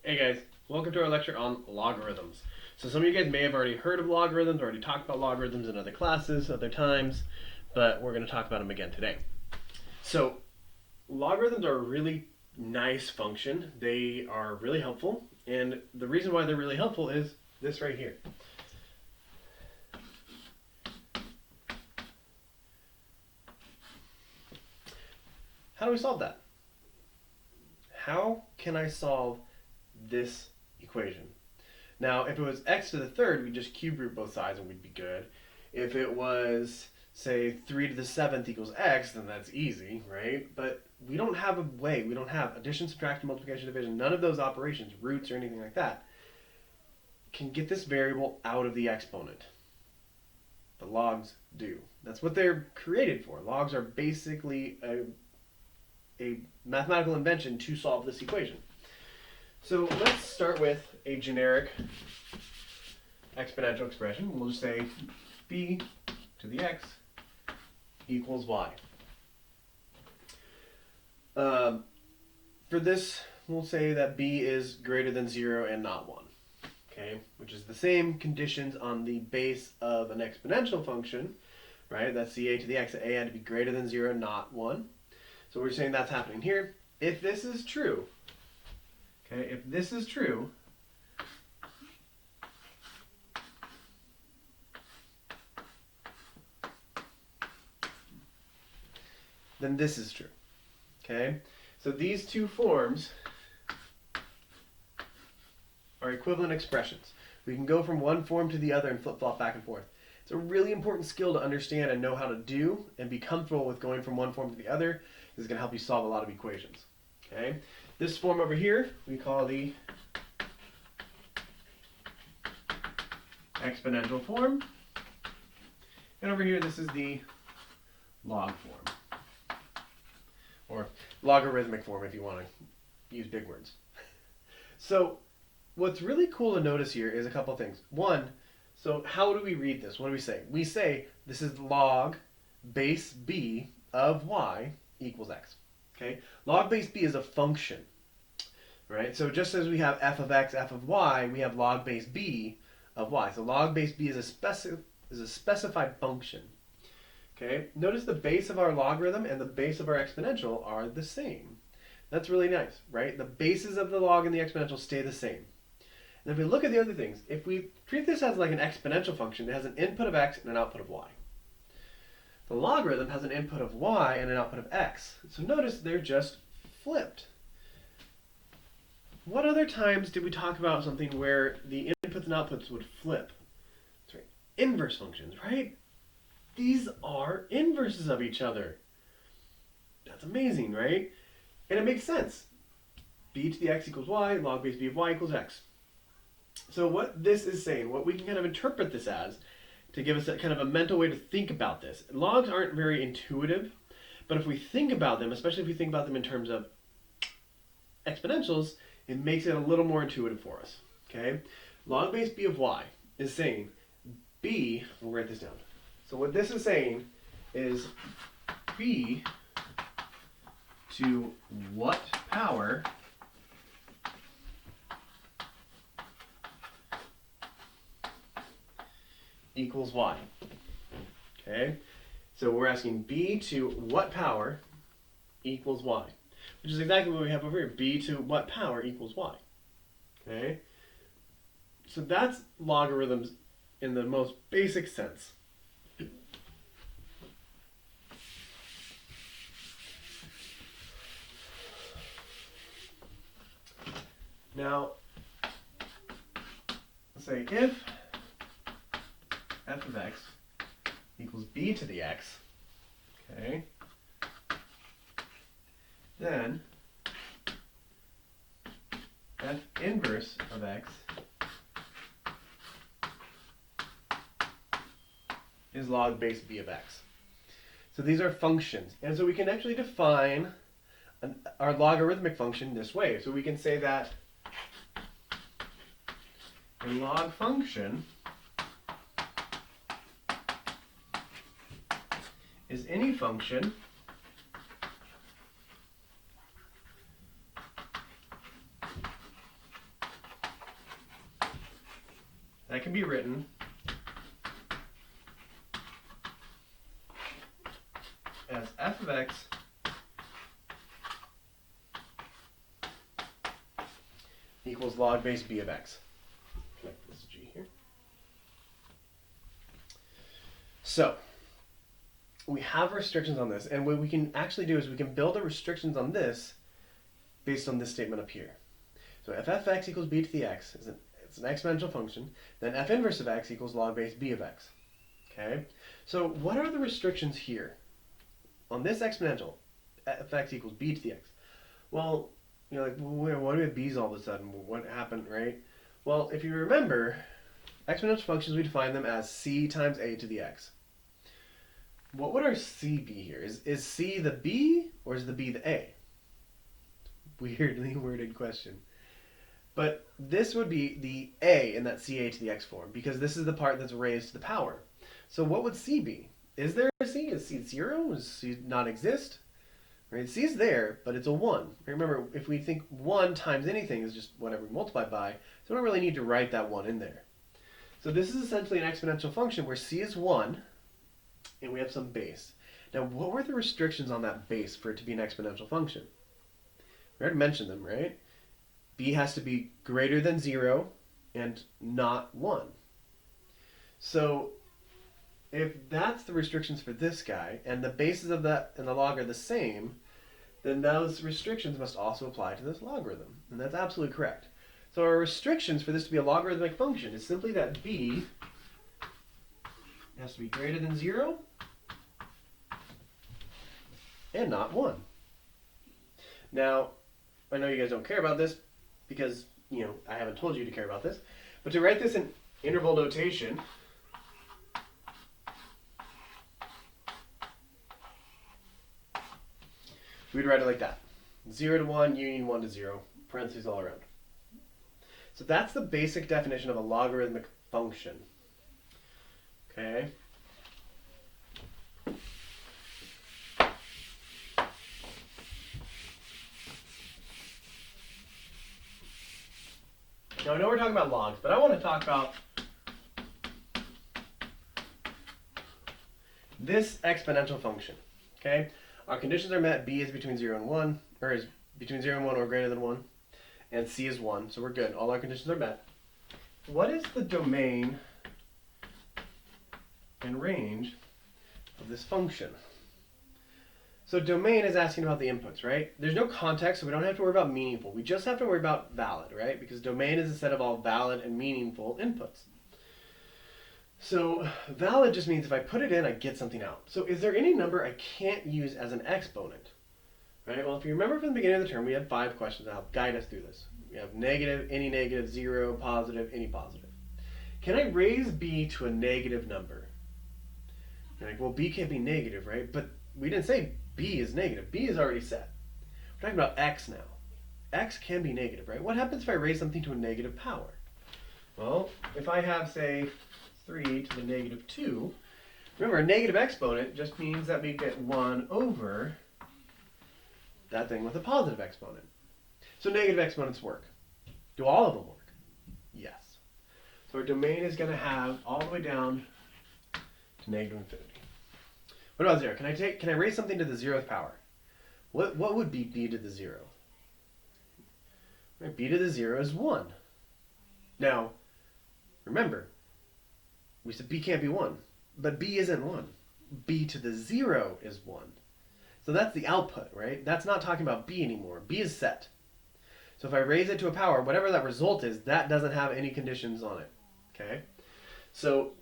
Hey guys, welcome to our lecture on logarithms. So some of you guys may have already heard of logarithms, already talked about logarithms in other classes, other times, but we're going to talk about them again today. So logarithms are a really nice function. They are really helpful, and the reason why they're really helpful is this right here. How do we solve that? How can I solve this equation? Now, if it was x to the third, we'd just cube root both sides and we'd be good. If it was, say, 3 to the 7th equals x, then that's easy, right? But we don't have a way, we don't have addition, subtraction, multiplication, division, none of those operations, roots or anything like that, can get this variable out of the exponent. The logs do. That's what they're created for. Logs are basically a mathematical invention to solve this equation. So let's start with a generic exponential expression. We'll just say b to the x equals y. For this, we'll say that b is greater than 0 and not 1. Okay, which is the same conditions on the base of an exponential function, right? That's the a to the x. A had to be greater than 0, not 1. So we're saying that's happening here. If this is true, okay, if this is true, then this is true. Okay? So these two forms are equivalent expressions. We can go from one form to the other and flip-flop back and forth. It's a really important skill to understand and know how to do and be comfortable with going from one form to the other. This is going to help you solve a lot of equations. Okay? This form over here we call the exponential form. And over here this is the log form. Or logarithmic form if you want to use big words. So what's really cool to notice here is a couple things. One, so how do we read this? What do we say? We say this is log base b of y equals x. Okay? Log base b is a function. Right? So just as we have f of x, f of y, we have log base b of y. So log base b is a specified function. Okay? Notice the base of our logarithm and the base of our exponential are the same. That's really nice, right? The bases of the log and the exponential stay the same. And if we look at the other things, if we treat this as like an exponential function, it has an input of x and an output of y. The logarithm has an input of y and an output of x. So notice they're just flipped. What other times did we talk about something where the inputs and outputs would flip? That's right, inverse functions, right? These are inverses of each other. That's amazing, right? And it makes sense. B to the x equals y, log base b of y equals x. So what this is saying, what we can kind of interpret this as, to give us a kind of a mental way to think about this. Logs aren't very intuitive, but if we think about them, especially if we think about them in terms of exponentials, it makes it a little more intuitive for us. Okay? Log base b of y is saying b, we'll write this down. So what this is saying is b to what power equals y. Okay? So we're asking b to what power equals y, which is exactly what we have over here. B to what power equals y. Okay? So that's logarithms in the most basic sense. Now, let's say if f of x equals b to the x, okay, then f inverse of x is log base b of x. So these are functions. And so we can actually define our logarithmic function this way. So we can say that a log function is any function that can be written as f of x equals log base b of x. Connect this g here. So we have restrictions on this, and what we can actually do is we can build the restrictions on this based on this statement up here. So if f(x) equals b to the x, it's an exponential function, then f inverse of x equals log base b of x. Okay? So what are the restrictions here? On this exponential, f(x) equals b to the x. Well, you're like, well, why do we have b's all of a sudden? What happened, right? Well, if you remember, exponential functions, we define them as c times a to the x. What would our c be here? Is c the b, or is the b the a? Weirdly worded question. But this would be the a in that ca to the x form, because this is the part that's raised to the power. So what would c be? Is there a c? Is c 0? Does c not exist? Right? C is there, but it's a 1. Remember, if we think 1 times anything is just whatever we multiply by, so we don't really need to write that 1 in there. So this is essentially an exponential function where c is 1, and we have some base. Now, what were the restrictions on that base for it to be an exponential function? We already mentioned them, right? B has to be greater than 0 and not 1. So if that's the restrictions for this guy, and the bases of that and the log are the same, then those restrictions must also apply to this logarithm. And that's absolutely correct. So our restrictions for this to be a logarithmic function is simply that b has to be greater than 0 and not 1. Now, I know you guys don't care about this because, I haven't told you to care about this, but to write this in interval notation, we'd write it like that. 0 to 1, union 1 to 0, parentheses all around. So that's the basic definition of a logarithmic function. Okay? Now I know we're talking about logs, but I want to talk about this exponential function. Okay? Our conditions are met. B is between 0 and 1, or is between 0 and 1 or greater than 1, and C is 1, so we're good. All our conditions are met. What is the domain and range of this function? So domain is asking about the inputs, right? There's no context, so we don't have to worry about meaningful. We just have to worry about valid, right? Because domain is a set of all valid and meaningful inputs. So valid just means if I put it in, I get something out. So is there any number I can't use as an exponent? Right? Well, if you remember from the beginning of the term, we had 5 questions that help guide us through this. We have negative, any negative, 0, positive, any positive. Can I raise b to a negative number? You're like, well, b can't be negative, right? But we didn't say b is negative. B is already set. We're talking about x now. X can be negative, right? What happens if I raise something to a negative power? Well, if I have, say, 3 to the negative 2, remember, a negative exponent just means that we get 1 over that thing with a positive exponent. So negative exponents work. Do all of them work? Yes. So our domain is going to have all the way down to negative infinity. What about 0? Can I raise something to the 0th power? What would be b to the 0? Right, b to the 0 is 1. Now, remember, we said b can't be 1, but b isn't 1. B to the 0 is 1. So that's the output, right? That's not talking about b anymore. B is set. So if I raise it to a power, whatever that result is, that doesn't have any conditions on it. Okay? So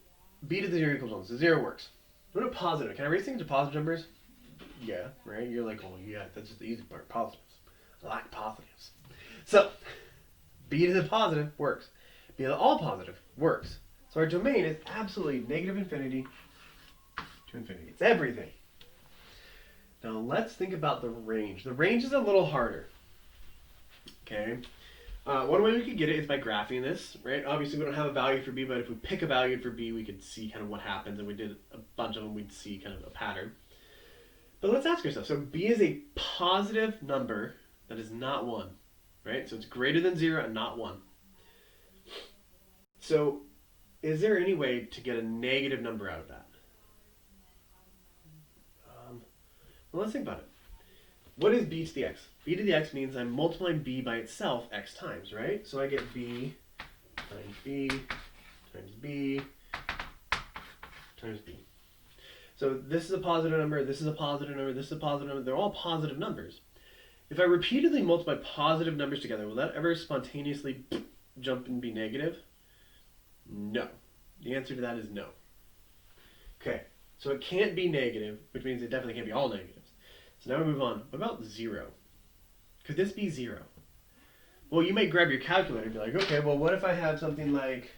b to the 0 equals 1. So 0 works. What about positive? Can I raise things to positive numbers? Yeah, right? You're like, oh yeah, that's just the easy part. Positives. I like positives. So b to the positive works. B to the all positive works. So our domain is absolutely negative infinity to infinity. It's everything. Now let's think about the range. The range is a little harder. Okay? One way we could get it is by graphing this, right? Obviously we don't have a value for b, but if we pick a value for b, we could see kind of what happens, and we did a bunch of them, we'd see kind of a pattern. But let's ask ourselves, so b is a positive number that is not 1, right? So it's greater than 0 and not 1. So is there any way to get a negative number out of that? Well, let's think about it. What is b to the x? B to the x means I'm multiplying b by itself x times, right? So I get b times b times b times b. So this is a positive number, this is a positive number, this is a positive number. They're all positive numbers. If I repeatedly multiply positive numbers together, will that ever spontaneously jump and be negative? No. The answer to that is no. Okay, so it can't be negative, which means it definitely can't be all negatives. So now we move on. What about 0? Could this be 0? Well, you may grab your calculator and be like, okay, well, what if I have something like,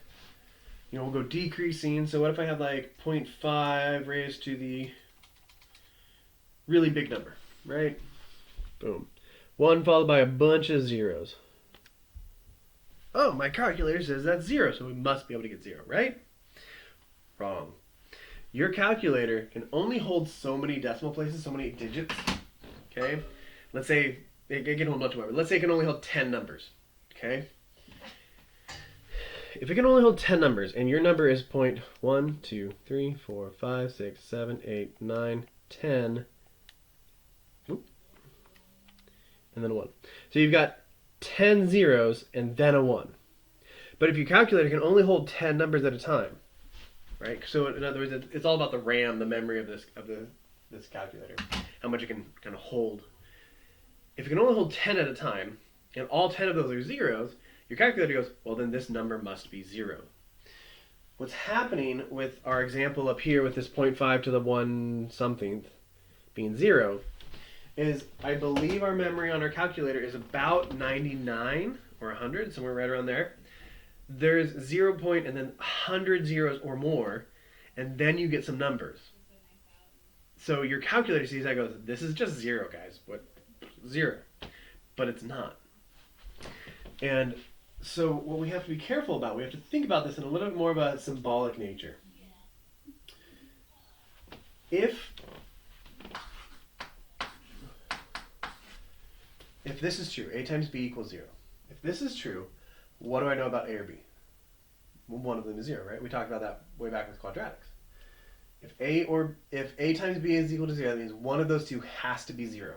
we'll go decreasing. So what if I have like 0.5 raised to the really big number, right? Boom. 1 followed by a bunch of zeros. Oh, my calculator says that's 0, so we must be able to get 0, right? Wrong. Your calculator can only hold so many decimal places, so many digits, okay? Let's say, it can hold much more, but let's say it can only hold 10 numbers, okay? If it can only hold 10 numbers, and your number is 1, 2, 3, 4, 5, 6, 7, 8, 9, 10, and then a 1. So you've got 10 zeros and then a 1. But if your calculator can only hold 10 numbers at a time, right? So in other words, it's all about the RAM, the memory of this calculator, how much it can kind of hold. If it can only hold 10 at a time, and all 10 of those are zeros, your calculator goes, well, then this number must be 0. What's happening with our example up here with this 0.5 to the 1 something being 0 is I believe our memory on our calculator is about 99 or 100, somewhere right around there. There's 0 point and then 100 zeros or more, and then you get some numbers. So your calculator sees that, goes, this is just 0, guys. What? 0. But it's not. And so what we have to be careful about, we have to think about this in a little bit more of a symbolic nature. If this is true, a times b equals 0. If this is true, what do I know about a or b? Well, one of them is 0, right? We talked about that way back with quadratics. If a times b is equal to 0, that means one of those two has to be 0.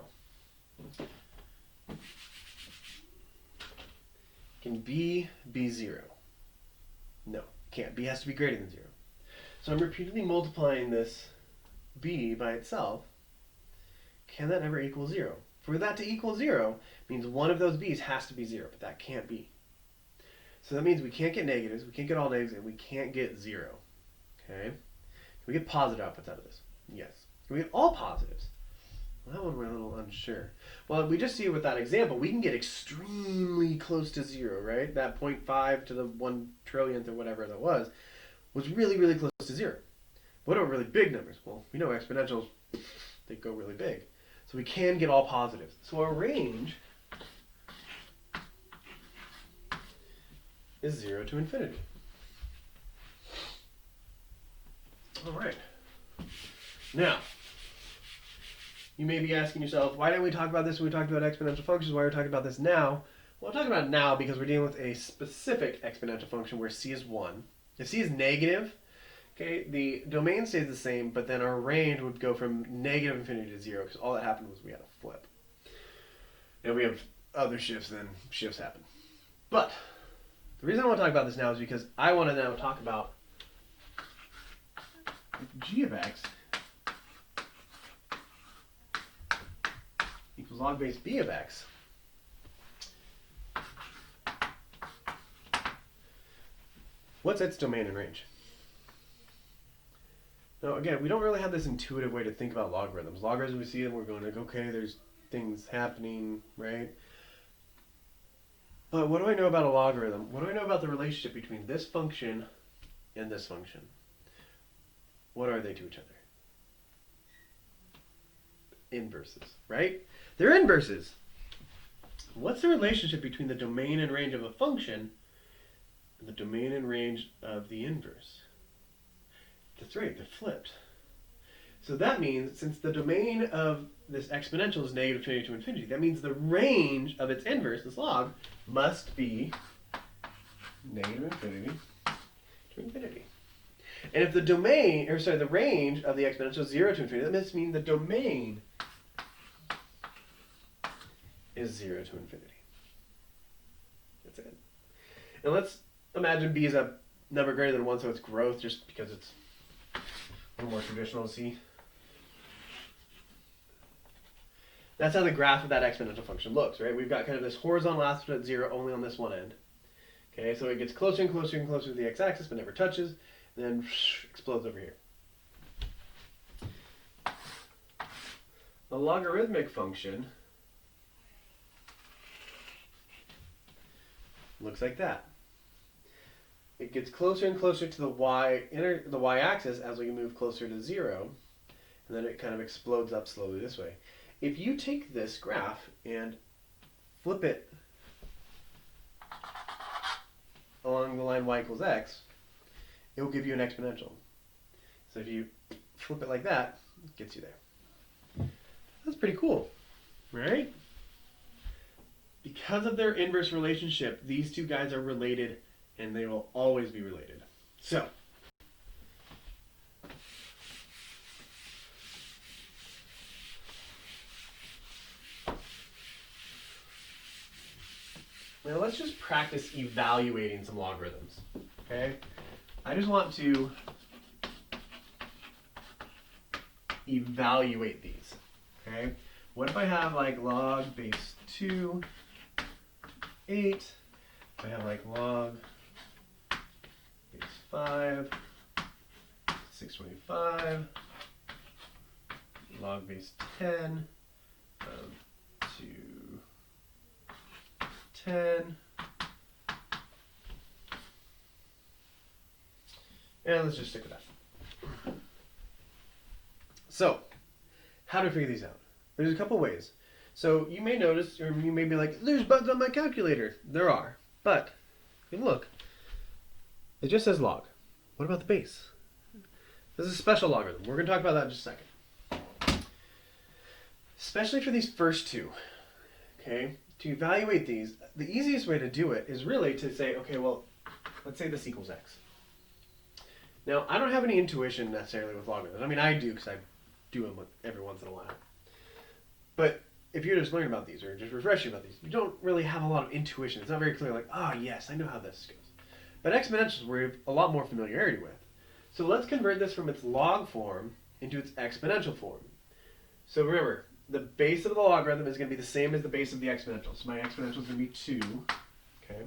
Can b be 0? No, can't. B has to be greater than 0. So I'm repeatedly multiplying this b by itself. Can that ever equal 0? For that to equal 0 means one of those b's has to be 0, but that can't be. So that means we can't get negatives, we can't get all negatives, and we can't get 0. Okay? Can we get positive outputs out of this? Yes. Can we get all positives? Well, that one we're a little unsure. Well, we just see with that example, we can get extremely close to 0, right? That 0.5 to the 1 trillionth or whatever that was really, really close to 0. What are really big numbers? Well, we know exponentials, they go really big. So we can get all positives. So our range is 0 to infinity. All right. Now, you may be asking yourself, why didn't we talk about this when we talked about exponential functions? Why are we talking about this now? Well, I'm talking about it now because we're dealing with a specific exponential function where c is 1. If c is negative, okay, the domain stays the same, but then our range would go from negative infinity to 0 because all that happened was we had a flip. And we have other shifts, then shifts happen. But the reason I want to talk about this now is because I want to now talk about g of x equals log base b of x. What's its domain and range? Now, again, we don't really have this intuitive way to think about logarithms. Logarithms, we see them, we're going like, okay, there's things happening, right? But what do I know about a logarithm? What do I know about the relationship between this function and this function? What are they to each other? Inverses, right? They're inverses. What's the relationship between the domain and range of a function and the domain and range of the inverse? That's right, they're flipped. So that means, since the domain of this exponential is negative infinity to infinity, that means the range of its inverse, this log, must be negative infinity to infinity. And if the domain, or sorry, the range of the exponential is 0 to infinity, that must mean the domain is 0 to infinity. That's it. And let's imagine b is a number greater than 1, so it's growth, just because it's a little more traditional to see. That's how the graph of that exponential function looks, right? We've got kind of this horizontal aspect at 0 only on this one end. Okay, so it gets closer and closer and closer to the x-axis, but never touches, and then explodes over here. The logarithmic function looks like that. It gets closer and closer to the y-axis as we move closer to 0, and then it kind of explodes up slowly this way. If you take this graph and flip it along the line y equals x, it will give you an exponential. So if you flip it like that, it gets you there. That's pretty cool, right? Because of their inverse relationship, these two guys are related, and they will always be related. So, now let's just practice evaluating some logarithms, okay? I just want to evaluate these, okay? What if I have like log base 2, 8, if I have like log base 5, 625, log base 10, 2, 10, and let's just stick with that. So, how do I figure these out? There's a couple ways. So you may notice, or you may be like, there's buttons on my calculator. There are, but if you look, it just says log. What about the base? This is a special logarithm. We're going to talk about that in just a second. Especially for these first two, okay? To evaluate these, the easiest way to do it is really to say, okay, well, let's say this equals x. Now, I don't have any intuition necessarily with logarithms. I mean, I do because I do them every once in a while. But if you're just learning about these or just refreshing about these, you don't really have a lot of intuition. It's not very clear like, oh, yes, I know how this goes. But exponentials we have a lot more familiarity with. So let's convert this from its log form into its exponential form. So remember, the base of the logarithm is going to be the same as the base of the exponential. So my exponential is going to be 2. Okay.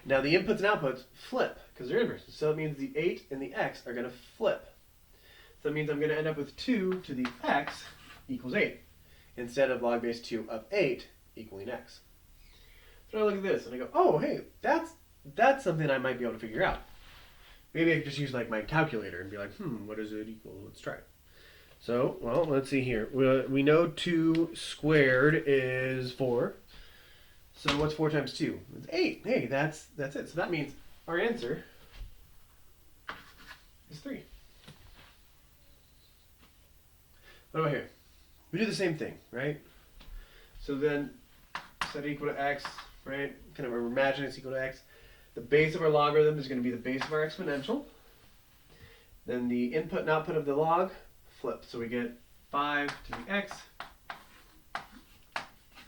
Now the inputs and outputs flip because they're inverses. So it means the 8 and the x are going to flip. So that means I'm going to end up with 2 to the x equals 8 instead of log base 2 of 8 equaling x. So I look at this and I go, oh, hey, that's something I might be able to figure out. Maybe I could just use like my calculator and be like, what does it equal? Let's try it. So, well, let's see here. We know 2 squared is 4. So what's 4 times 2? It's 8. Hey, that's it. So that means our answer is 3. What about here? We do the same thing, right? So then set equal to x, right? Kind of imagine it's equal to x. The base of our logarithm is going to be the base of our exponential. Then the input and output of the log flip. So we get 5 to the x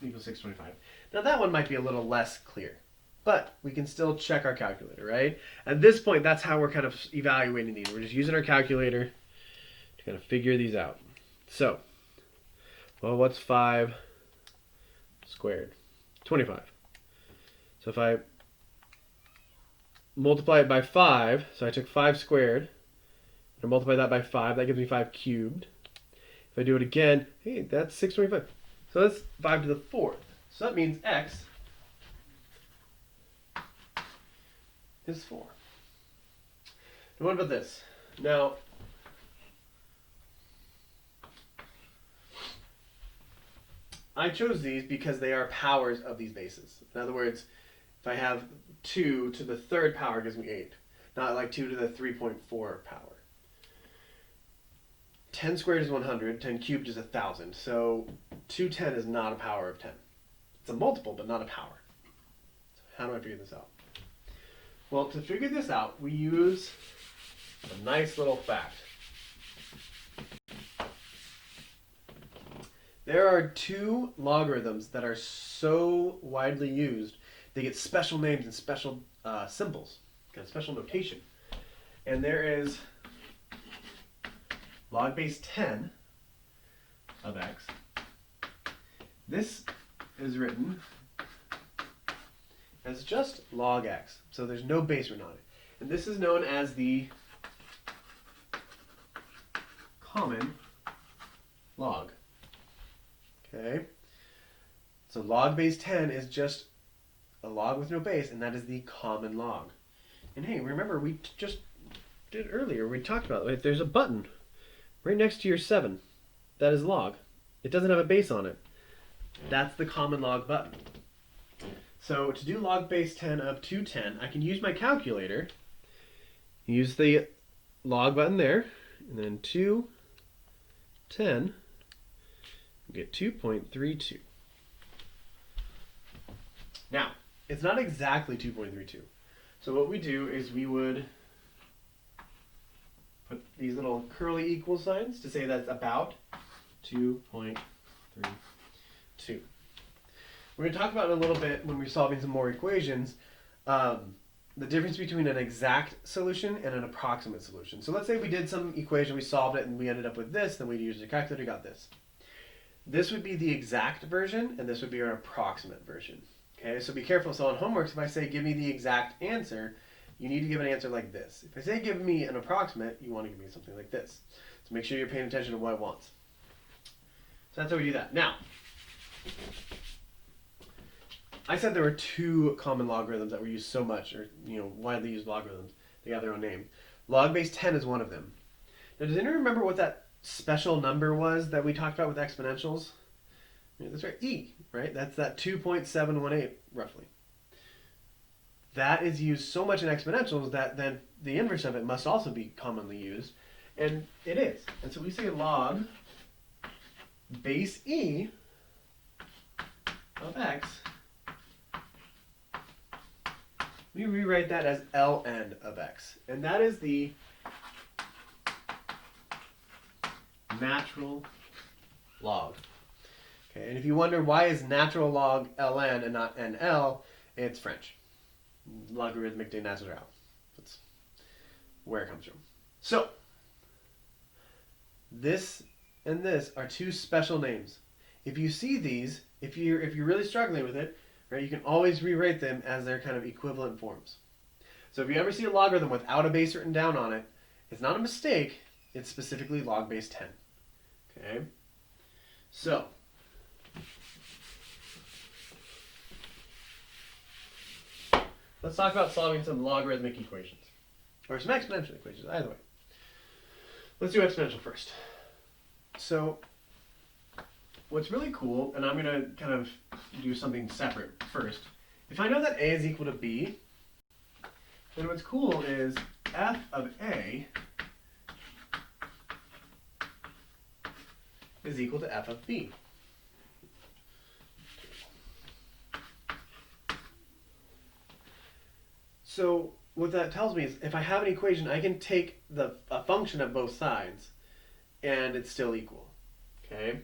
equals 625. Now that one might be a little less clear, but we can still check our calculator, right? At this point, that's how we're kind of evaluating these. We're just using our calculator to kind of figure these out. So, well, what's 5 squared? 25. So if I multiply it by 5, so I took 5 squared, and multiply that by 5, that gives me 5 cubed. If I do it again, hey, that's 625. So that's 5 to the 4th. So that means x is 4. Now what about this? Now, I chose these because they are powers of these bases. In other words, if I have 2 to the 3rd power gives me 8, not like 2 to the 3.4 power. 10 squared is 100, 10 cubed is 1,000. So 210 is not a power of 10. It's a multiple, but not a power. So how do I figure this out? Well, to figure this out, we use a nice little fact. There are two logarithms that are so widely used, they get special names and special symbols, kind of special notation. And there is log base 10 of x. This is written as just log x, so there's no base written on it. And this is known as the common log. Okay, so log base 10 is just a log with no base, and that is the common log. And hey, remember we just did earlier, we talked about it. There's a button right next to your 7. That is log. It doesn't have a base on it. That's the common log button. So to do log base 10 of 210, I can use my calculator, use the log button there, and then 210. Get 2.32. Now, it's not exactly 2.32. So what we do is we would put these little curly equal signs to say that's about 2.32. We're going to talk about it a little bit when we're solving some more equations, the difference between an exact solution and an approximate solution. So let's say we did some equation, we solved it, and we ended up with this, then we used a calculator, got this. This would be the exact version, and this would be our approximate version. Okay, so be careful. So on homeworks, if I say give me the exact answer, you need to give an answer like this. If I say give me an approximate, you want to give me something like this. So make sure you're paying attention to what it wants. So that's how we do that. Now, I said there were two common logarithms that were used so much, or widely used logarithms. They have their own name. Log base 10 is one of them. Now, does anyone remember what that special number was that we talked about with exponentials? Yeah, that's right, e, right? That's that 2.718 roughly. That is used so much in exponentials that then the inverse of it must also be commonly used, and it is. And so we say log base e of x. We rewrite that as ln of x, and that is the natural log. Okay, and if you wonder why is natural log ln and not nl, it's French. Logarithmic de naturel. That's where it comes from. So, this and this are two special names. If you see these, if you're really struggling with it, right, you can always rewrite them as their kind of equivalent forms. So if you ever see a logarithm without a base written down on it, it's not a mistake, it's specifically log base 10. Okay? So, let's talk about solving some logarithmic equations. Or some exponential equations, either way. Let's do exponential first. So, what's really cool, and I'm going to kind of do something separate first. If I know that a is equal to b, then what's cool is f of a is equal to f of b. So what that tells me is if I have an equation, I can take a function of both sides and it's still equal. Okay?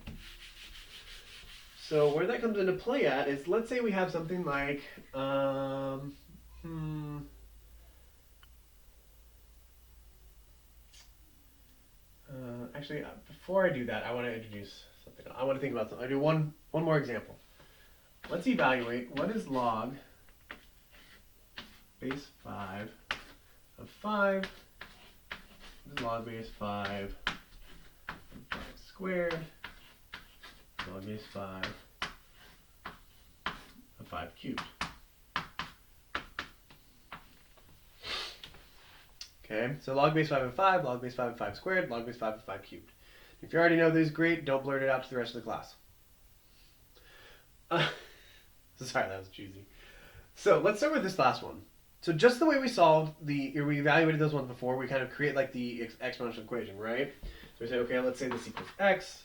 So where that comes into play at is, let's say we have something like, actually, before I do that, I want to introduce something. I want to think about something. I do one more example. Let's evaluate what is log base 5 of 5. What is log base 5 of 5 squared? Log base 5 of 5 cubed. Okay, so log base 5 of 5, log base 5 of 5 squared, log base 5 of 5 cubed. If you already know these, great, don't blurt it out to the rest of the class. Sorry, that was cheesy. So let's start with this last one. So just the way we solved we evaluated those ones before, we kind of create like the exponential equation, right? So we say, okay, let's say this equals x.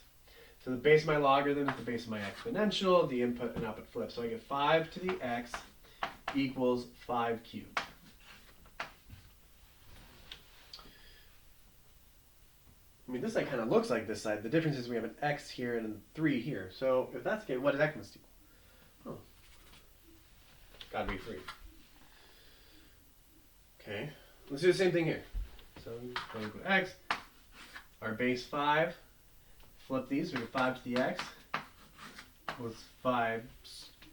So the base of my logarithm is the base of my exponential, the input and output flip. So I get 5 to the x equals 5 cubed. I mean, this side kind of looks like this side. The difference is we have an x here and a 3 here. So if that's the case, what is x must equal? Oh, gotta be 3. Okay, let's do the same thing here. So go to x, our base 5, flip these, we have 5 to the x, was 5,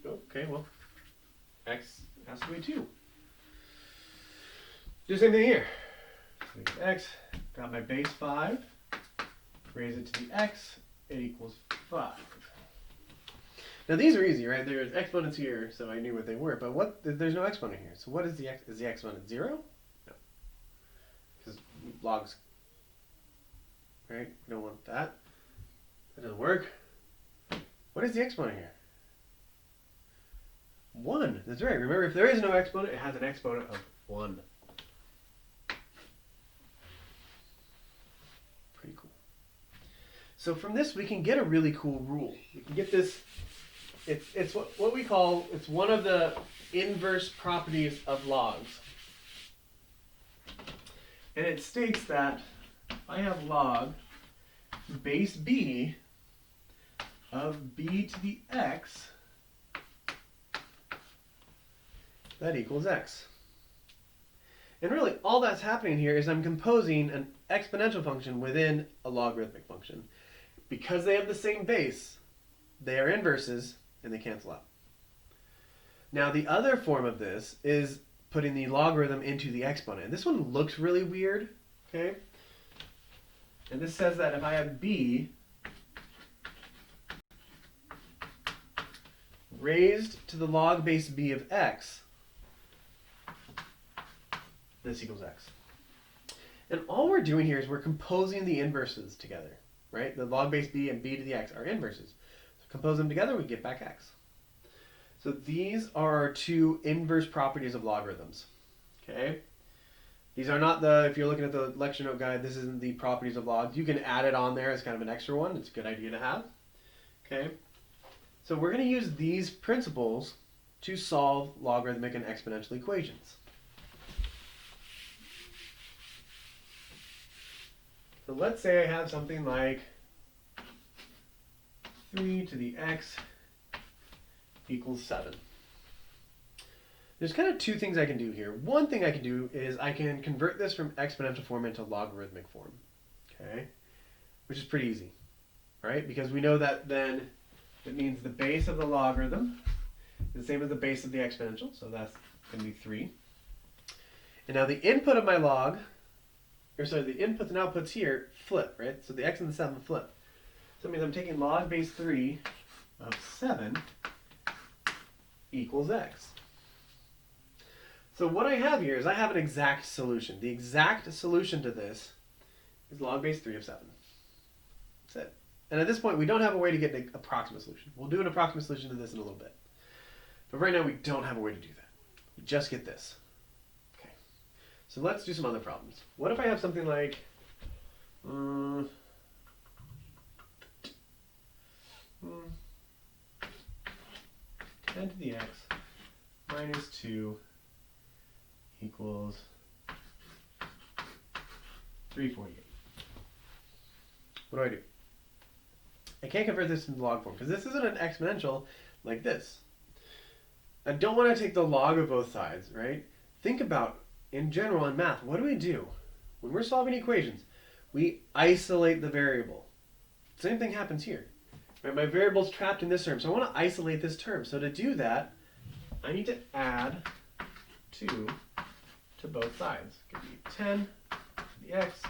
okay, well, x has to be 2. Do the same thing here. So x, got my base 5, raise it to the x, it equals 5. Now these are easy, right? There's exponents here, so I knew what they were, but there's no exponent here. So what is the x? Is the exponent 0? No. Because logs, right? We don't want that. That doesn't work. What is the exponent here? 1. That's right. Remember, if there is no exponent, it has an exponent of 1. Pretty cool. So from this, we can get a really cool rule. We can get this. It's what we call, it's one of the inverse properties of logs. And it states that if I have log base b of b to the x, that equals x. And really, all that's happening here is I'm composing an exponential function within a logarithmic function. Because they have the same base, they are inverses, and they cancel out. Now the other form of this is putting the logarithm into the exponent. This one looks really weird, okay? And this says that if I have b raised to the log base b of x, this equals x. And all we're doing here is we're composing the inverses together, right? The log base b and b to the x are inverses. Compose them together, we get back x. So these are our two inverse properties of logarithms. Okay? These are not the, if you're looking at the lecture note guide, this isn't the properties of logs. You can add it on there as kind of an extra one. It's a good idea to have. Okay? So we're going to use these principles to solve logarithmic and exponential equations. So let's say I have something like 3 to the x equals 7. There's kind of two things I can do here. One thing I can do is I can convert this from exponential form into logarithmic form, okay? Which is pretty easy, right? Because we know that then it means the base of the logarithm is the same as the base of the exponential, so that's going to be 3. And now the input of my log, or sorry, the inputs and outputs here flip, right? So the x and the 7 flip. So that means I'm taking log base 3 of 7 equals x. So what I have here is I have an exact solution. The exact solution to this is log base 3 of 7. That's it. And at this point, we don't have a way to get an approximate solution. We'll do an approximate solution to this in a little bit. But right now, we don't have a way to do that. We just get this. Okay. So let's do some other problems. What if I have something like 10 to the x minus 2 equals 348. What do I do? I can't convert this into log form because this isn't an exponential like this. I don't want to take the log of both sides, right? Think about, in general in math, what do we do? When we're solving equations, we isolate the variable. Same thing happens here. Right? My variable's trapped in this term, so I want to isolate this term. So to do that, I need to add 2 to both sides. It could be 10 to the x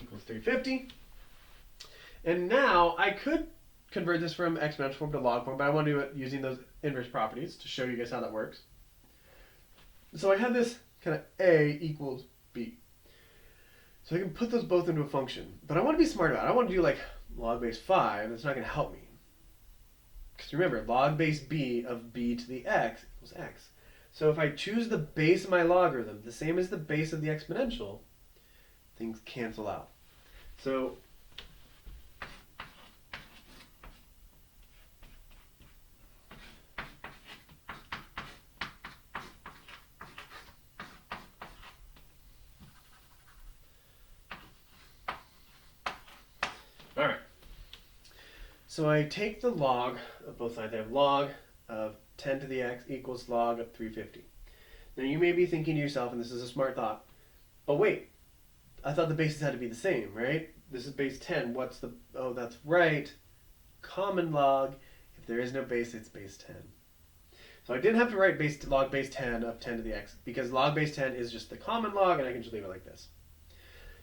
equals 350. And now I could convert this from exponential form to log form, but I want to do it using those inverse properties to show you guys how that works. So I have this kind of a equals b. So I can put those both into a function, but I want to be smart about it. I want to do like log base 5. That's not going to help me. Because remember, log base b of b to the x equals x. So if I choose the base of my logarithm, the same as the base of the exponential, things cancel out. So So I take the log of both sides. I have log of 10 to the x equals log of 350. Now you may be thinking to yourself, and this is a smart thought, but wait, I thought the bases had to be the same, right? This is base 10. What's the, oh, that's right. Common log, if there is no base, it's base 10. So I didn't have to write log base 10 of 10 to the x, because log base 10 is just the common log, and I can just leave it like this.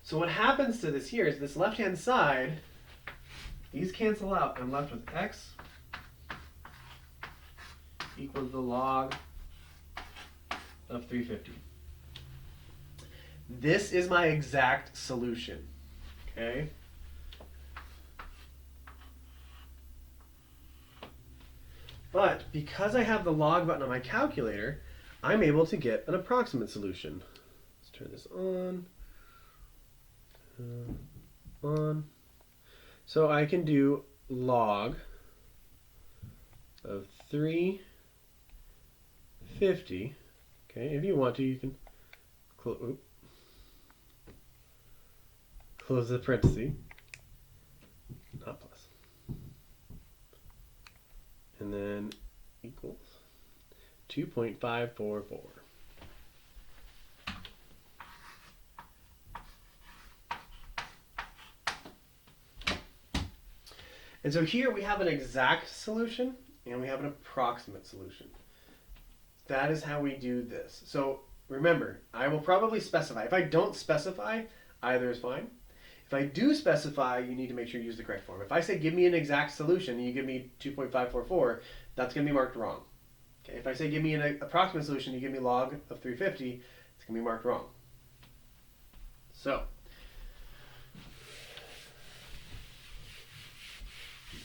So what happens to this here is this left-hand side, these cancel out. I'm left with x equals the log of 350. This is my exact solution, okay? But because I have the log button on my calculator, I'm able to get an approximate solution. Let's turn this on. So I can do log of 350. Okay, if you want to, you can close the parenthesis, not plus, and then equals 2.544. And so here we have an exact solution and we have an approximate solution. That is how we do this. So remember, I will probably specify. If I don't specify, either is fine. If I do specify, you need to make sure you use the correct form. If I say give me an exact solution and you give me 2.544, that's going to be marked wrong. Okay, if I say give me an approximate solution, you give me log of 350, it's going to be marked wrong. So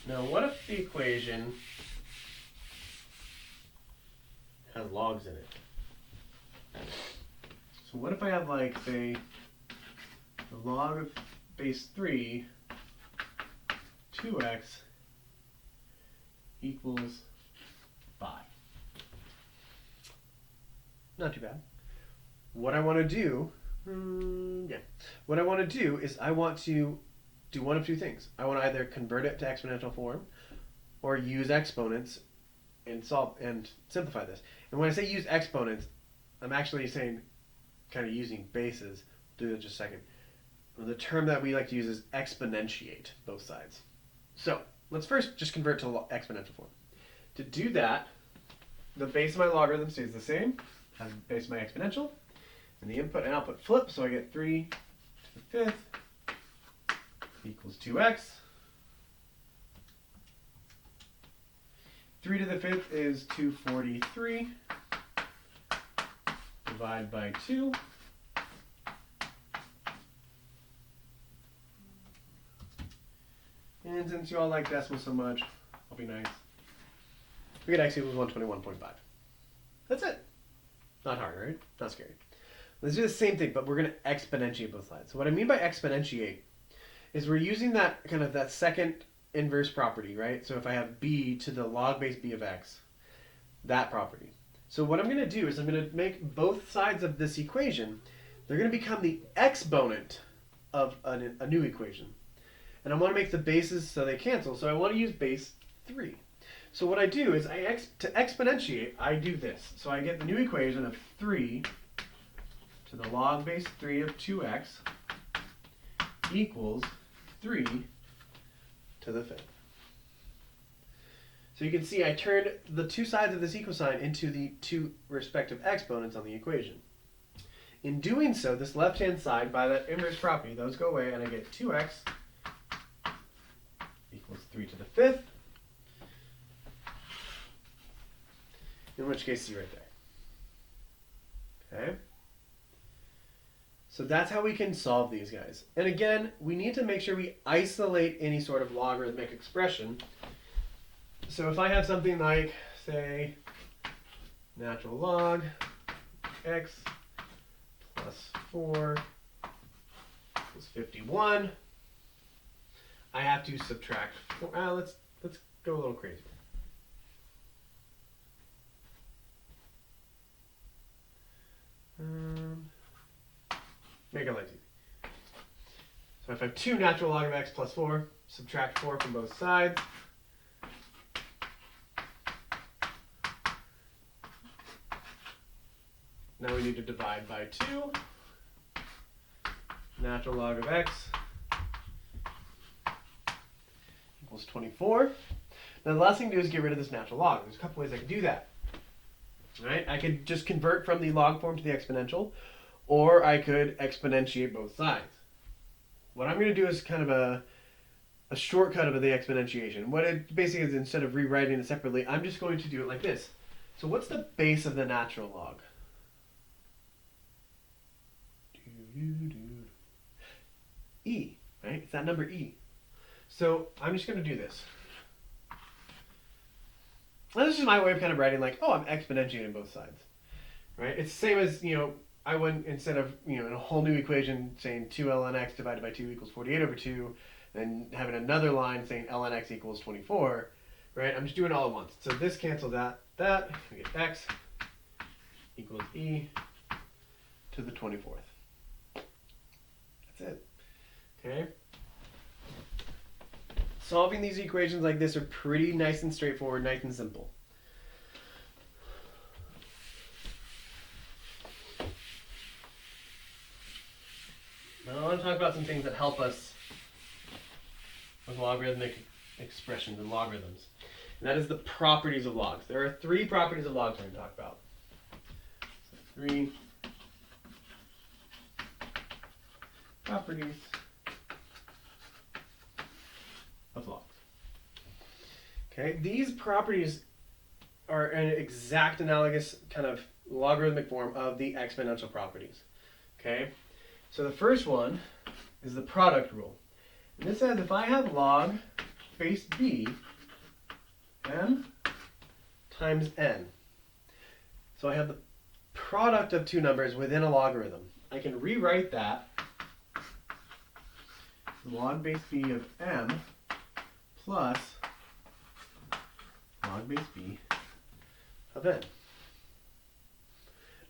now what if the equation has logs in it? So what if I have, like, say, the log of base 3, 2x equals 5. Not too bad. What I want to do, what I want to do is I want to do one of two things. I want to either convert it to exponential form or use exponents and solve and simplify this. And when I say use exponents, I'm actually saying kind of using bases. I'll do that in just a second. The term that we like to use is exponentiate both sides. So let's first just convert to exponential form. To do that, the base of my logarithm stays the same as the base of my exponential, and the input and output flip, so I get 3 to the 5th equals 2x. 3 to the 5th is 243. Divide by 2. And since you all like decimals so much, I'll be nice. We get x equals 121.5. That's it. Not hard, right? Not scary. Let's do the same thing, but we're going to exponentiate both sides. So what I mean by exponentiate is we're using that kind of that second inverse property, right? So if I have b to the log base b of x, that property. So what I'm going to do is I'm going to make both sides of this equation, they're going to become the exponent of a new equation. And I want to make the bases so they cancel, so I want to use base 3. So what I do is to exponentiate, I do this. So I get the new equation of 3 to the log base 3 of 2x equals 3 to the 5th. So you can see I turned the two sides of this equal sign into the two respective exponents on the equation. In doing so, this left-hand side, by that inverse property, those go away, and I get 2x equals 3 to the 5th, in which case C right there. Okay? So that's how we can solve these guys. And again, we need to make sure we isolate any sort of logarithmic expression. So if I have something like, say, natural log x plus 4 is 51, I have to subtract 4. Let's go a little crazy. Make it life easy. So if I have 2 natural log of x plus 4, subtract 4 from both sides, Now we need to divide by 2. Natural log of x equals 24. Now the last thing to do is get rid of this natural log. There's a couple ways I can do that. Right? I could just convert from the log form to the exponential, or I could exponentiate both sides. What I'm going to do is kind of a shortcut of the exponentiation. What it basically is, instead of rewriting it separately, I'm just going to do it like this. So what's the base of the natural log? E, right? It's that number E. So I'm just going to do this. And this is my way of kind of writing like, oh, I'm exponentiating both sides, right? It's the same as, I wouldn't, instead of, in a whole new equation saying 2 ln x divided by 2 equals 48 over 2, and having another line saying ln x equals 24, right? I'm just doing it all at once. So this cancels that, we get x equals e to the 24th. That's it, okay? Solving these equations like this are pretty nice and straightforward, nice and simple. Now I want to talk about some things that help us with logarithmic expressions and logarithms. And that is the properties of logs. There are 3 properties of logs we're going to talk about. So 3 properties of logs. Okay, these properties are an exact analogous kind of logarithmic form of the exponential properties. Okay, so the first one is the product rule. And this says if I have log base b m times n, so I have the product of 2 numbers within a logarithm, I can rewrite that log base b of m plus log base b of n.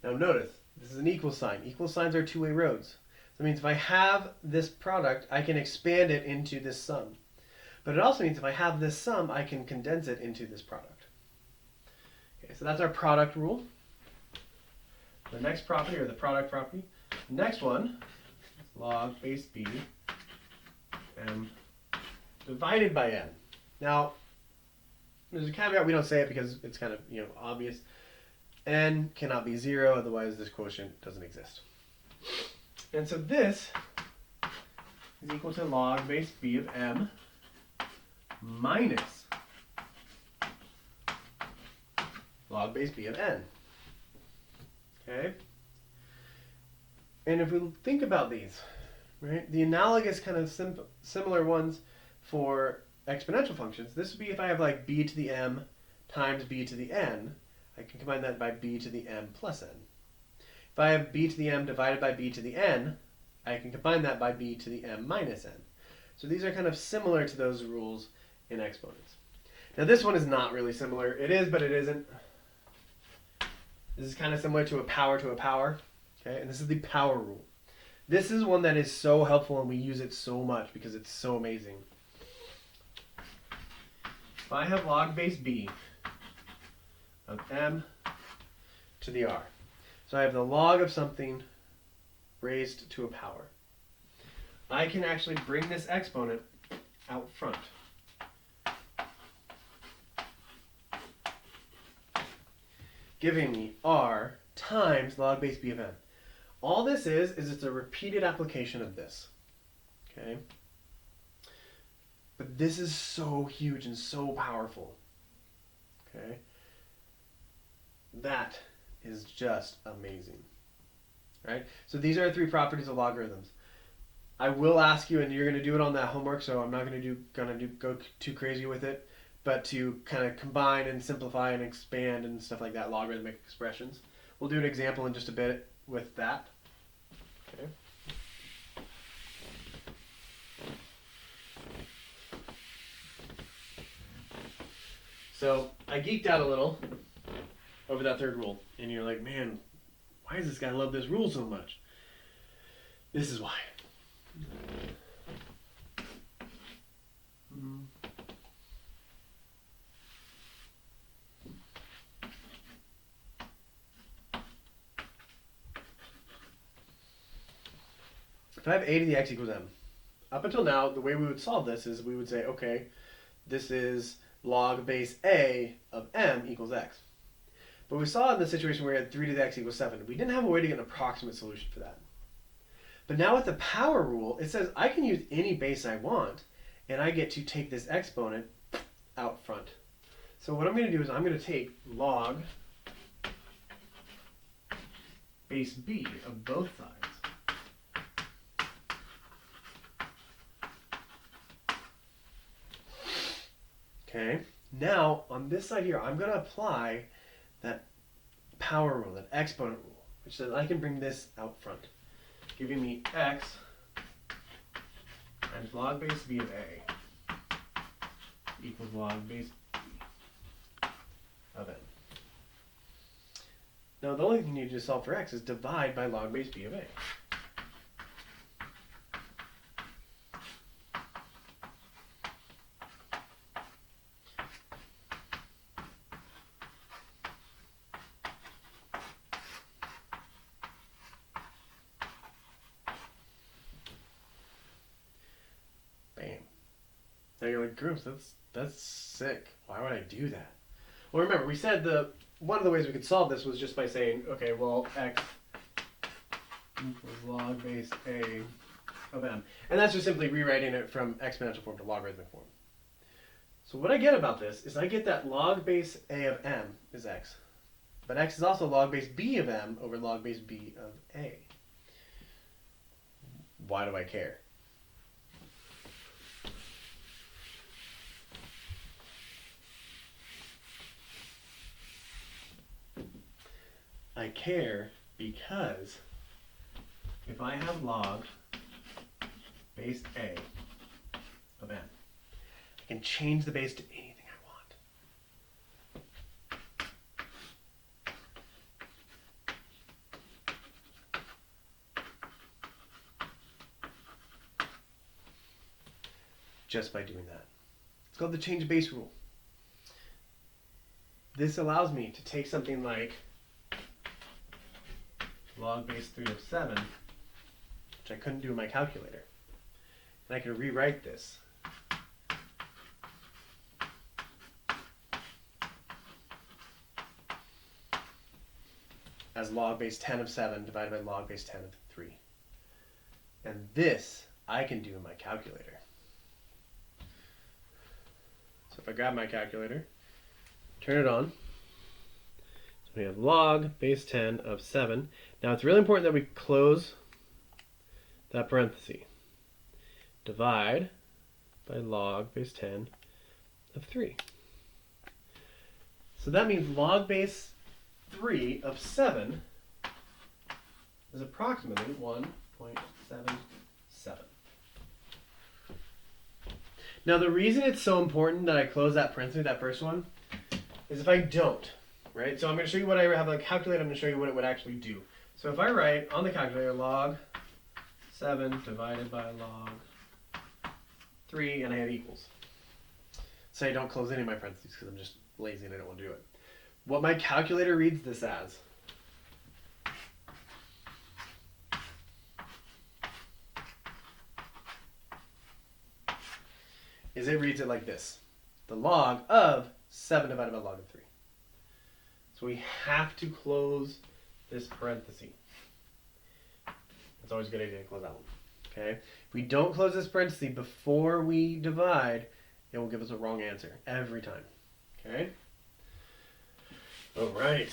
Now notice, this is an equal sign. Equal signs are two-way roads. That means if I have this product, I can expand it into this sum. But it also means if I have this sum, I can condense it into this product. Okay, so that's our product rule. The next property, or the product property. The next one is log base b m divided by n. Now, there's a caveat, we don't say it because it's kind of obvious. N cannot be 0, otherwise this quotient doesn't exist. And so this is equal to log base b of m minus log base b of n. Okay? And if we think about these, right, the analogous kind of similar ones for exponential functions, this would be if I have like b to the m times b to the n, I can combine that by b to the m plus n. If I have b to the m divided by b to the n, I can combine that by b to the m minus n. So these are kind of similar to those rules in exponents. Now this one is not really similar. It is, but it isn't. This is kind of similar to a power, okay? And this is the power rule. This is one that is so helpful and we use it so much because it's so amazing. If I have log base b of m to the r, so I have the log of something raised to a power, I can actually bring this exponent out front. Giving me r times log base b of m. All this is it's a repeated application of this. Okay? But this is so huge and so powerful. Okay? That is just amazing. Right? So these are the 3 properties of logarithms. I will ask you, and you're going to do it on that homework, so I'm not going to go too crazy with it, but to kind of combine and simplify and expand and stuff like that, logarithmic expressions. We'll do an example in just a bit with that. Okay. So I geeked out a little over that 3rd rule, and you're like, man, why does this guy love this rule so much? This is why. if I have a to the x equals m, up until now, the way we would solve this is we would say, okay, this is log base a of m equals x. But we saw in the situation where we had 3 to the x equals 7, we didn't have a way to get an approximate solution for that. But now with the power rule, it says I can use any base I want, and I get to take this exponent out front. So what I'm going to do is I'm going to take log base b of both sides. Okay, now on this side here, I'm going to apply that power rule, that exponent rule, which says I can bring this out front, giving me x times log base b of a equals log base b of n. Now the only thing you need to solve for x is divide by log base b of a. Now you're like, Grooms, that's sick. Why would I do that? Well, remember, we said one of the ways we could solve this was just by saying, okay, well, x equals log base a of m. And that's just simply rewriting it from exponential form to logarithmic form. So what I get about this is I get that log base a of m is x. But x is also log base b of m over log base b of a. Why do I care? I care because if I have log base a of n, I can change the base to anything I want. Just by doing that. It's called the change base rule. This allows me to take something like log base 3 of 7, which I couldn't do in my calculator. And I can rewrite this as log base 10 of 7 divided by log base 10 of 3. And this I can do in my calculator. So if I grab my calculator, turn it on, so we have log base 10 of 7. Now it's really important that we close that parenthesis. Divide by log base 10 of 3. So that means log base 3 of 7 is approximately 1.77. Now the reason it's so important that I close that parenthesis, that first one, is if I don't, right? So I'm going to show you what I have on the calculator. I'm going to show you what it would actually do. So if I write on the calculator log 7 divided by log 3, and I have equals. Say I don't close any of my parentheses because I'm just lazy and I don't want to do it. What my calculator reads this as is it reads it like this. The log of 7 divided by log of 3. So we have to close this parenthesis. It's always a good idea to close that one. Okay? If we don't close this parenthesis before we divide, it will give us a wrong answer every time. Okay? All right.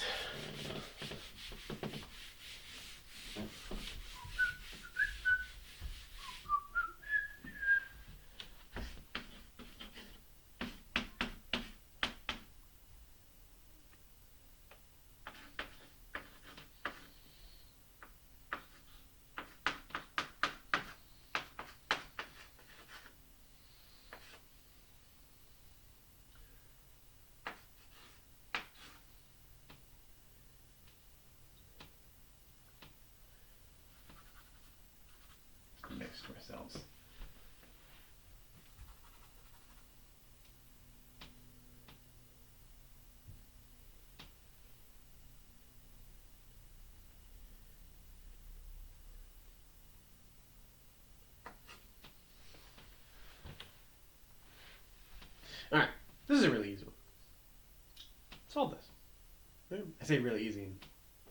I say really easy.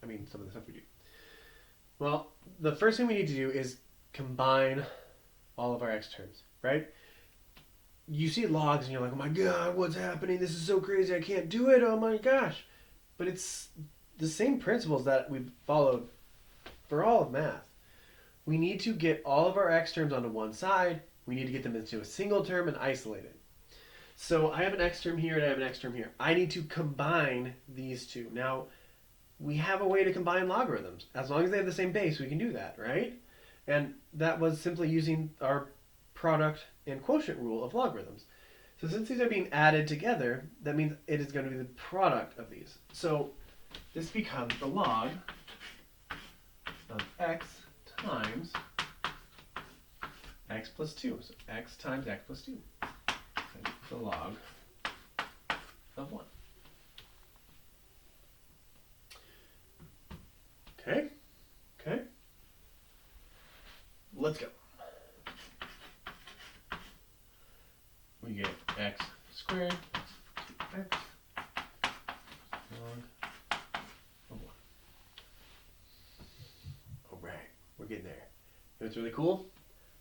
I mean, some of the stuff we do. Well, the first thing we need to do is combine all of our x terms, right? You see logs and you're like, oh my god, what's happening? This is so crazy. I can't do it. Oh my gosh. But it's the same principles that we've followed for all of math. We need to get all of our x terms onto one side. We need to get them into a single term and isolate it. So I have an x term here and I have an x term here. I need to combine these two. Now, we have a way to combine logarithms. As long as they have the same base, we can do that, right? And that was simply using our product and quotient rule of logarithms. So since these are being added together, that means it is going to be the product of these. So this becomes the log of x times x plus 2. So x times x plus 2. And the log of 1. Okay? Okay? Let's go. We get x squared plus 2x log of 1. All right, we're getting there. You know what's really cool?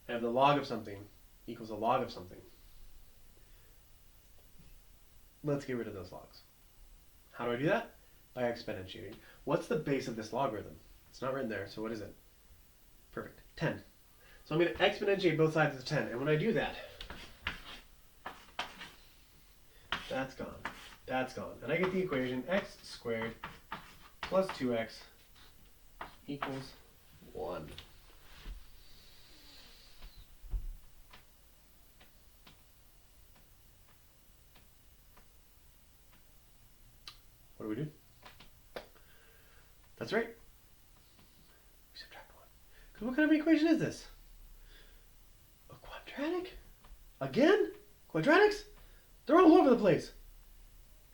I have the log of something equals a log of something. Let's get rid of those logs. How do I do that? By exponentiating. What's the base of this logarithm? It's not written there, so what is it? Perfect, 10. So I'm going to exponentiate both sides of 10, and when I do that, that's gone. That's gone. And I get the equation x squared plus 2x equals 1. What do we do? That's right. We subtract 1. Because what kind of equation is this? A quadratic? Again? Quadratics? They're all over the place.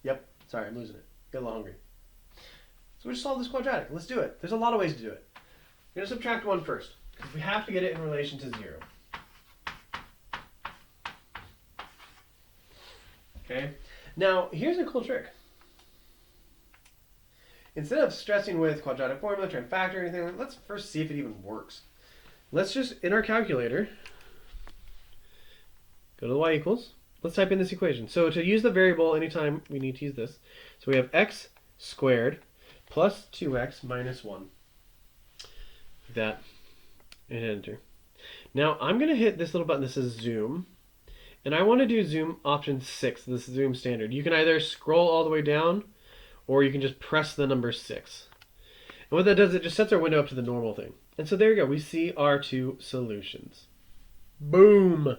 Yep. Sorry, I'm losing it. Get a little hungry. So we just solve this quadratic. Let's do it. There's a lot of ways to do it. We're going to subtract 1 first, because we have to get it in relation to 0. Okay? Now, here's a cool trick. Instead of stressing with quadratic formula, trying to factor anything, let's first see if it even works. Let's just, in our calculator, go to the y equals. Let's type in this equation. So to use the variable anytime we need to use this. So we have x squared plus 2x minus 1. Like that. And enter. Now I'm going to hit this little button that says zoom. And I want to do zoom option 6, this zoom standard. You can either scroll all the way down, or you can just press the number 6. And what that does, it just sets our window up to the normal thing. And so there you go. We see our two solutions. Boom!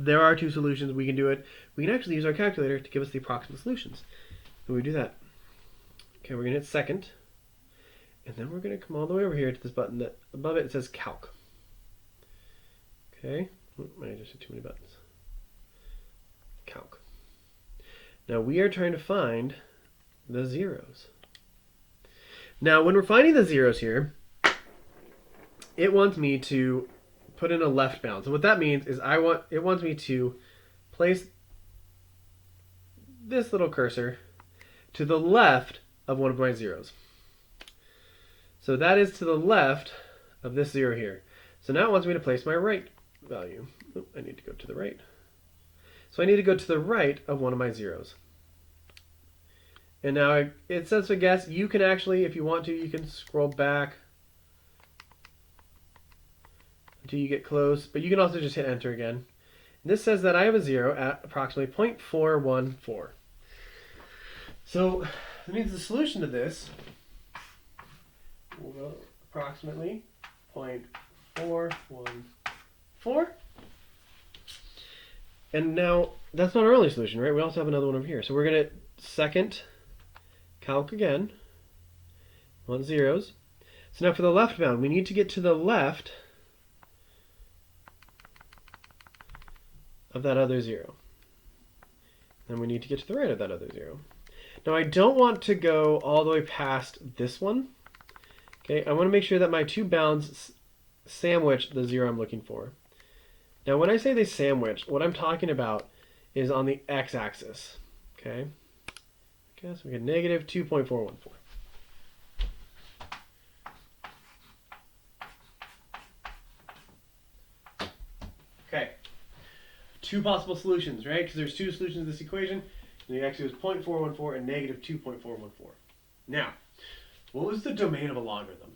There are two solutions. We can do it. We can actually use our calculator to give us the approximate solutions. And we do that. Okay, we're going to hit second. And then we're going to come all the way over here to this button that above it says calc. Okay. I just hit too many buttons. Calc. Now we are trying to find the zeros. Now when we're finding the zeros here, it wants me to put in a left bound. So what that means is it wants me to place this little cursor to the left of one of my zeros. So that is to the left of this 0 here. So now it wants me to place my right value. Oh, I need to go to the right. So I need to go to the right of one of my zeros. And now it says to guess. You can actually, if you want to, you can scroll back until you get close. But you can also just hit enter again. And this says that I have a 0 at approximately 0.414. So that means the solution to this will go approximately 0.414. And now that's not our only solution, right? We also have another one over here. So we're going to second calc again. Want zeros. So now for the left bound, we need to get to the left of that other 0. Then we need to get to the right of that other 0. Now I don't want to go all the way past this one. Okay, I want to make sure that my two bounds sandwich the 0 I'm looking for. Now when I say they sandwich, what I'm talking about is on the x-axis. Okay, I guess we get negative 2.414. Okay. Two possible solutions, right? Because there's two solutions to this equation. And the x is 0.414 and negative 2.414. Now, what was the domain of a logarithm?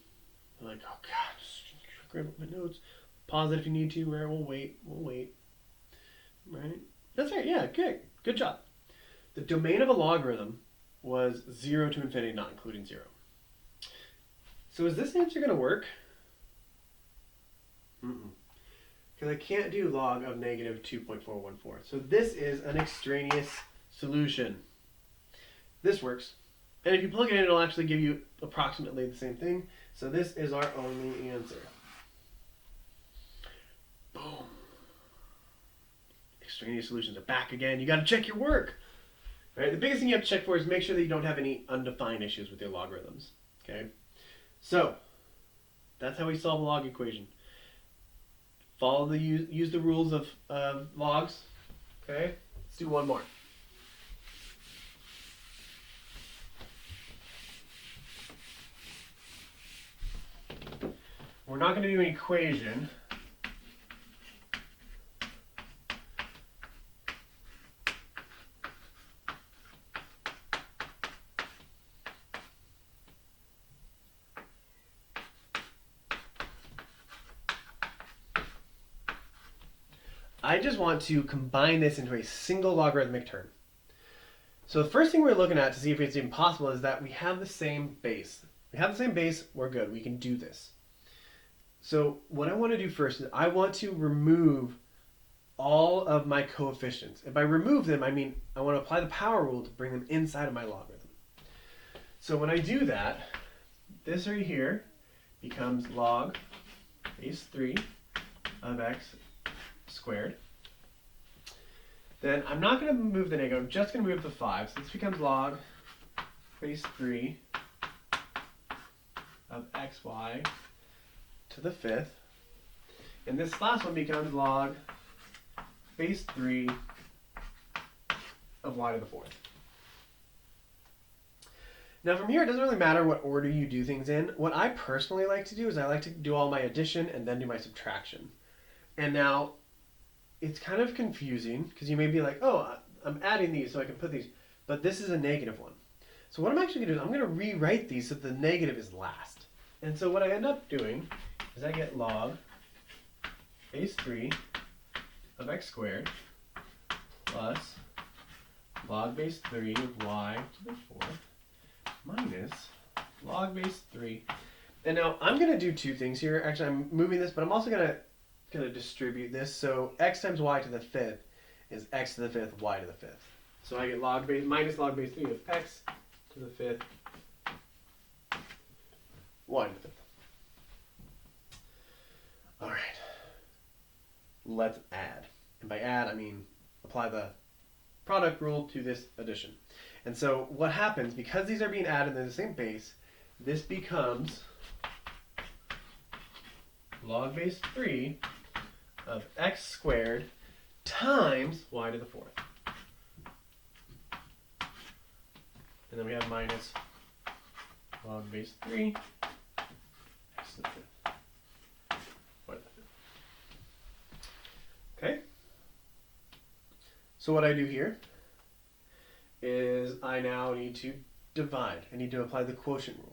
I'm like, oh god, just grab up my notes. Pause it if you need to, right? We'll wait. Right? That's right, yeah, good job. The domain of a logarithm was 0 to infinity, not including 0. So is this answer going to work? Because I can't do log of negative 2.414. So this is an extraneous solution. This works. And if you plug it in, it'll actually give you approximately the same thing. So this is our only answer. Boom. Extraneous solutions are back again. You got to check your work. Right? The biggest thing you have to check for is make sure that you don't have any undefined issues with your logarithms. Okay? So, that's how we solve a log equation. Use the rules of logs. Okay? Let's do one more. We're not going to do an equation. I just want to combine this into a single logarithmic term. So the first thing we're looking at to see if it's even possible is that we have the same base. We have the same base, we're good, we can do this. So what I want to do first is I want to remove all of my coefficients. And by remove them, I mean I want to apply the power rule to bring them inside of my logarithm. So when I do that, this right here becomes log base 3 of x squared. Then I'm not going to move the negative, I'm just going to move the 5. So this becomes log base 3 of xy to the 5th. And this last one becomes log base 3 of y to the 4th. Now from here, it doesn't really matter what order you do things in. What I personally like to do is I like to do all my addition and then do my subtraction. And now, it's kind of confusing because you may be like, oh, I'm adding these so I can put these, but this is a negative one. So what I'm actually going to do is I'm going to rewrite these so the negative is last. And so what I end up doing is I get log base 3 of x squared plus log base 3 of y to the 4th minus log base 3. And now I'm going to do two things here. Actually, I'm moving this, but I'm also going to distribute this. So x times y to the 5th is x to the 5th, y to the 5th. So I get log base minus log base 3 of x to the 5th, y to the 5th. All right. Let's add. And by add, I mean apply the product rule to this addition. And so what happens, because these are being added in the same base, this becomes log base 3 of x squared times y to the 4th. And then we have minus log base 3 x to the 5th. Y to the 5th. Okay? So what I do here is I now need to divide. I need to apply the quotient rule.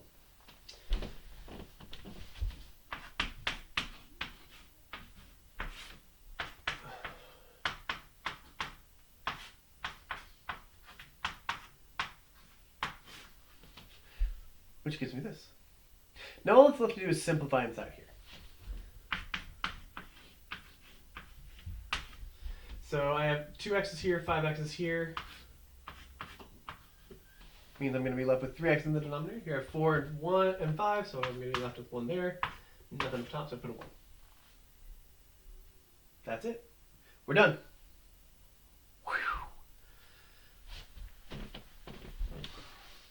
Which gives me this. Now all that's left to do is simplify inside here. So I have 2x's here, 5x's here. Means I'm going to be left with 3x in the denominator. Here I have 4 and 1 and 5, so I'm going to be left with 1 there. Nothing up top, so I put a 1. That's it. We're done.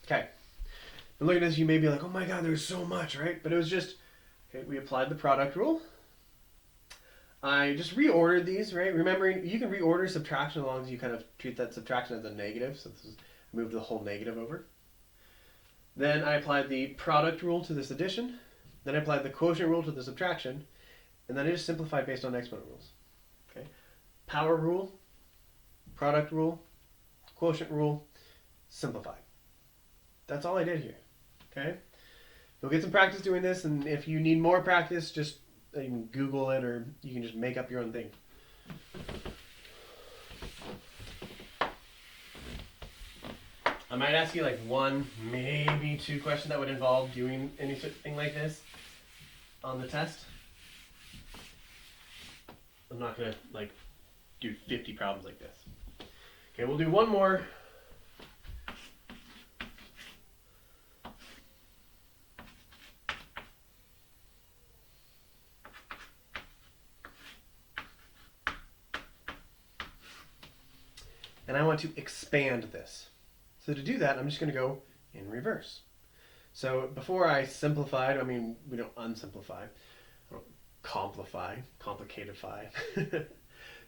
Okay. And looking at this, you may be like, oh my god, there's so much, right? But it was just, okay, we applied the product rule. I just reordered these, right? Remembering, you can reorder subtraction as long as you kind of treat that subtraction as a negative. So this is move the whole negative over. Then I applied the product rule to this addition. Then I applied the quotient rule to the subtraction. And then I just simplified based on exponent rules. Okay. power rule, product rule, quotient rule, simplify. That's all I did here. Okay? You'll get some practice doing this, and if you need more practice, just you can Google it, or you can just make up your own thing. I might ask you like one, maybe two questions that would involve doing anything like this on the test. I'm not gonna like do 50 problems like this. Okay, we'll do one more. And I want to expand this. So to do that, I'm just going to go in reverse. So before I simplified, I mean, we don't unsimplify, I don't complicatify.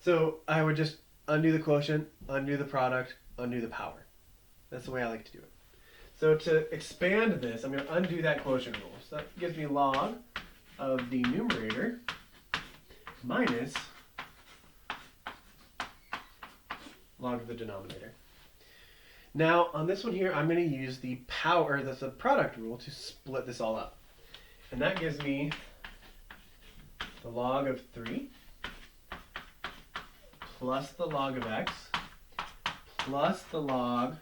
So I would just undo the quotient, undo the product, undo the power. That's the way I like to do it. So to expand this, I'm going to undo that quotient rule. So that gives me log of the numerator minus log of the denominator. Now on this one here, I'm going to use the power, that's the product rule, to split this all up. And that gives me the log of 3 plus the log of x plus the log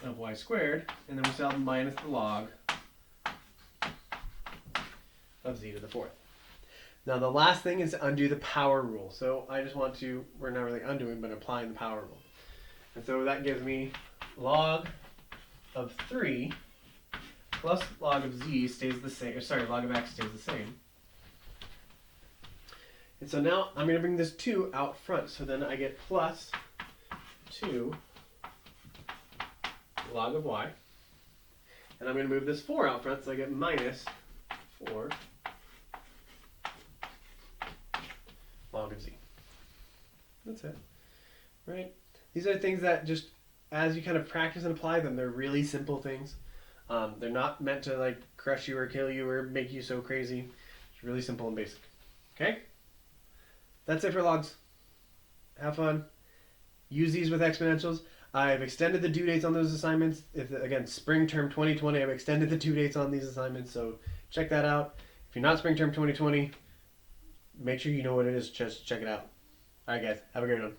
of y squared, and then we still have minus the log of z to the fourth. Now the last thing is to undo the power rule. So I just want to, we're not really undoing, but applying the power rule. And so that gives me log of 3 plus log of z stays the same, or sorry, log of x stays the same. And so now I'm going to bring this 2 out front. So then I get plus 2 log of y. And I'm going to move this 4 out front, so I get minus 4 log of z. That's it. Right? These are things that just, as you kind of practice and apply them, they're really simple things. They're not meant to like crush you or kill you or make you so crazy. It's really simple and basic. Okay? That's it for logs. Have fun. Use these with exponentials. I've extended the due dates on those assignments. Again, spring term 2020, I've extended the due dates on these assignments, so check that out. If you're not spring term 2020, make sure you know what it is. Just check it out. All right, guys. Have a great one.